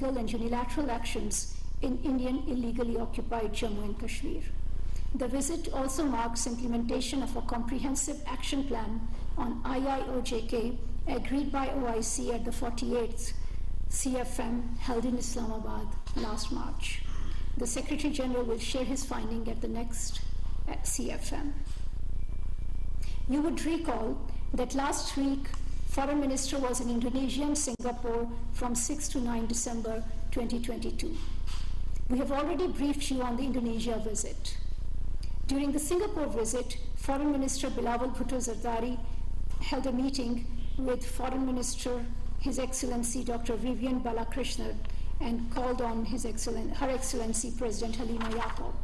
illegal and unilateral actions in Indian illegally occupied Jammu and Kashmir. The visit also marks implementation of a comprehensive action plan on IIOJK agreed by OIC at the 48th CFM held in Islamabad last March. The Secretary General will share his finding at the next CFM. You would recall that last week, Foreign Minister was in Indonesia and Singapore from 6 to 9 December 2022. We have already briefed you on the Indonesia visit. During the Singapore visit, Foreign Minister Bilawal Bhutto Zardari held a meeting with Foreign Minister, His Excellency Dr. Vivian Balakrishnan, and called on Her Excellency President Halima Yaqub.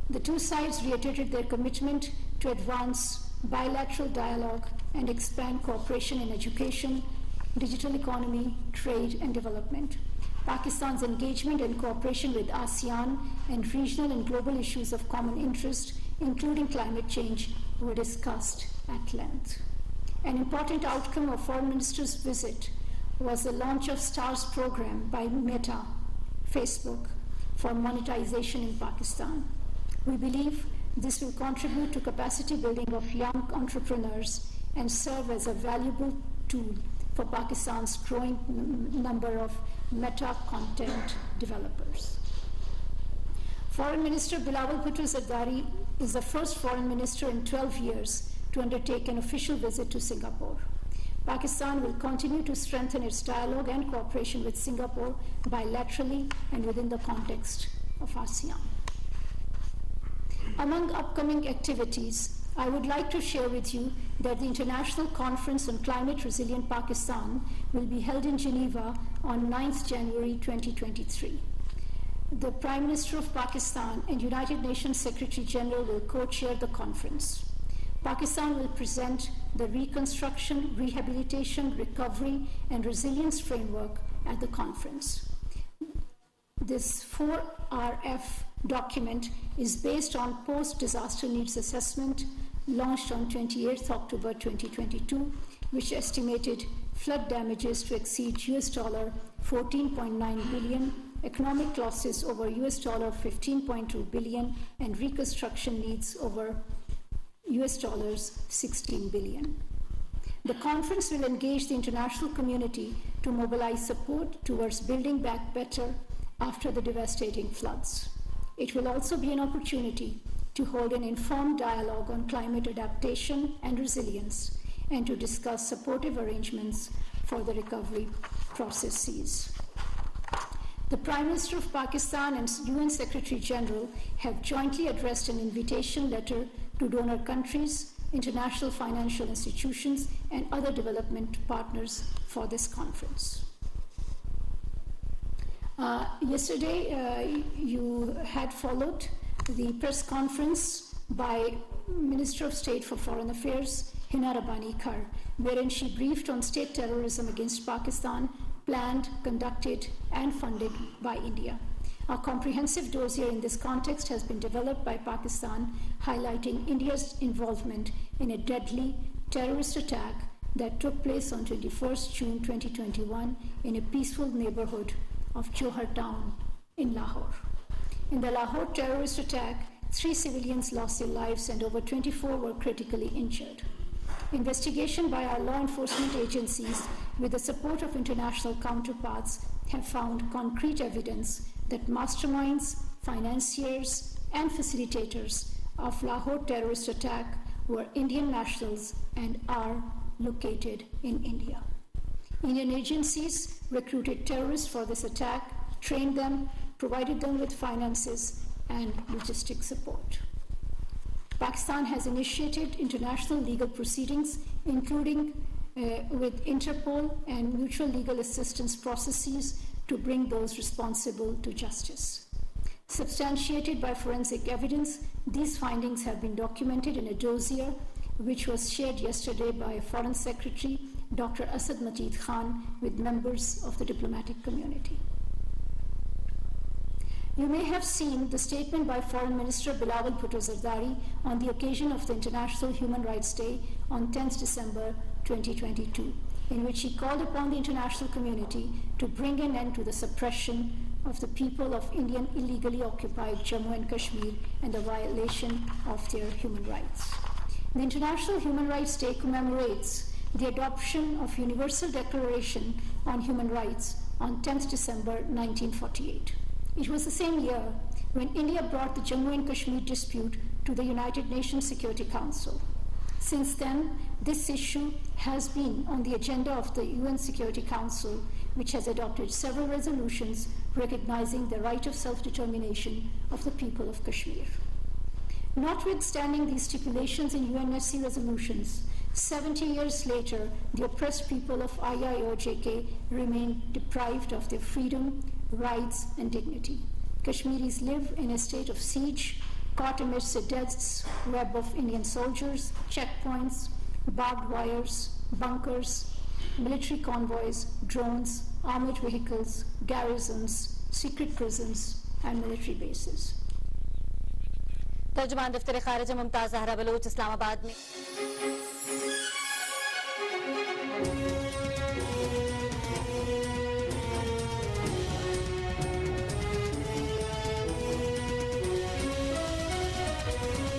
The two sides reiterated their commitment to advance bilateral dialogue and expand cooperation in education, digital economy, trade, and development. Pakistan's engagement and cooperation with ASEAN and regional and global issues of common interest, including climate change, were discussed at length. An important outcome of Foreign Minister's visit was the launch of STARS program by Meta, Facebook, for monetization in Pakistan. We believe this will contribute to capacity building of young entrepreneurs and serve as a valuable tool for Pakistan's growing number of meta content developers. Foreign Minister Bilawal Bhutto Zardari is the first foreign minister in 12 years to undertake an official visit to Singapore. Pakistan will continue to strengthen its dialogue and cooperation with Singapore bilaterally and within the context of ASEAN. Among upcoming activities, I would like to share with you that the International Conference on Climate Resilient Pakistan will be held in Geneva on 9th January 2023. The Prime Minister of Pakistan and United Nations Secretary General will co-chair the conference. Pakistan will present the Reconstruction, Rehabilitation, Recovery, and Resilience Framework at the conference. This 4RF document is based on Post-Disaster Needs Assessment launched on 28th October 2022, which estimated flood damages to exceed $14.9 billion, economic losses over $15.2 billion, and reconstruction needs over $16 billion. The conference will engage the international community to mobilize support towards building back better after the devastating floods. It will also be an opportunity to hold an informed dialogue on climate adaptation and resilience, and to discuss supportive arrangements for the recovery processes. The Prime Minister of Pakistan and UN Secretary General have jointly addressed an invitation letter to donor countries, international financial institutions, and other development partners for this conference. Yesterday, you had followed the press conference by Minister of State for Foreign Affairs, Hina Rabbani Khar, wherein she briefed on state terrorism against Pakistan, planned, conducted, and funded by India. A comprehensive dossier in this context has been developed by Pakistan, highlighting India's involvement in a deadly terrorist attack that took place on 21st June 2021 in a peaceful neighborhood of Johar town in Lahore. In the Lahore terrorist attack, 3 civilians lost their lives and over 24 were critically injured. Investigation by our law enforcement agencies, with the support of international counterparts, have found concrete evidence that masterminds, financiers, and facilitators of Lahore terrorist attack were Indian nationals and are located in India. Indian agencies recruited terrorists for this attack, trained them, provided them with finances and logistic support. Pakistan has initiated international legal proceedings, including with Interpol and mutual legal assistance processes to bring those responsible to justice. Substantiated by forensic evidence, these findings have been documented in a dossier which was shared yesterday by Foreign Secretary Dr. Asad Mateed Khan with members of the diplomatic community. You may have seen the statement by Foreign Minister Bilawal Bhutto Zardari on the occasion of the International Human Rights Day on 10th December 2022. in which he called upon the international community to bring an end to the suppression of the people of Indian illegally occupied Jammu and Kashmir and the violation of their human rights. The International Human Rights Day commemorates the adoption of Universal Declaration on Human Rights on 10th December 1948. It was the same year when India brought the Jammu and Kashmir dispute to the United Nations Security Council. Since then, this issue has been on the agenda of the UN Security Council, which has adopted several resolutions recognizing the right of self-determination of the people of Kashmir. Notwithstanding these stipulations in UNSC resolutions, 70 years later, the oppressed people of IIOJK remain deprived of their freedom, rights, and dignity. Kashmiris live in a state of siege, caught amidst a dense web of Indian soldiers, checkpoints, barbed wires, bunkers, military convoys, drones, armored vehicles, garrisons, secret prisons, and military bases. ترجمان دفتر خارجہ ممتاز زہرہ بلوچ اسلام آباد میں